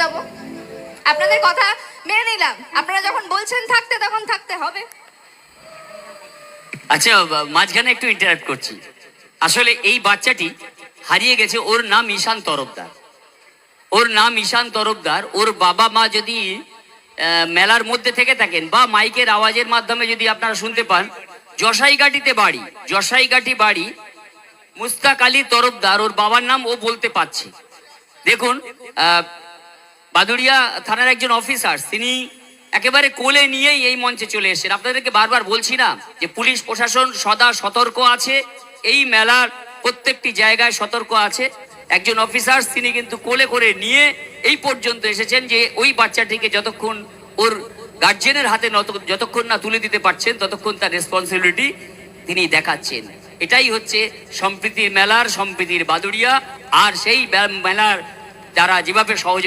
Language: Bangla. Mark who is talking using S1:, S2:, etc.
S1: যাব। আপনাদের কথা মেনে নিলাম, আপনারা যখন বলছেন থাকতে তখন থাকতে হবে।
S2: আচ্ছা, মাঝখানে একটু ইন্টারাপ্ট করছি। আসলে এই বাচ্চাটি হারিয়ে গেছে, ওর নাম ঈশান তরফদার। ওর নাম ঈশান তরফদার। ওর বাবা মা যদি মেলার মধ্যে থেকে থাকেন বা মাইকের আওয়াজের মাধ্যমে যদি আপনারা শুনতে পান, জসাইঘাটিতে বাড়ি, জসাইঘাটি বাড়ি, মুস্তাক আলী তরফদার ওর বাবার নাম ও বলতে পারছে। দেখুন, বাদুড়িয়া থানার একজন অফিসার, তিনি একেবারে কোলে নিয়েই এই মঞ্চে চলে এসেছেন। আপনাদেরকে বারবার বলছি না যে পুলিশ প্রশাসন সদা সতর্ক আছে, এই মেলার প্রত্যেকটি জায়গায় সতর্ক আছে। একজন অফিসার তিনি কিন্তু কোলে করে নিয়ে এই পর্যন্ত এসেছেন যে ওই বাচ্চাটিকে যতক্ষণ ওর গার্জেনের হাতে যতক্ষণ না তুলে দিতে পারছেন ততক্ষণ তার রেসপন্সিবিলিটি তিনি দেখাচ্ছেন। এটাই হচ্ছে সম্প্রীতির মেলার, সম্প্রীতির বাদুড়িয়া। আর সেই মেলার যারা যেভাবে সহযোগিতা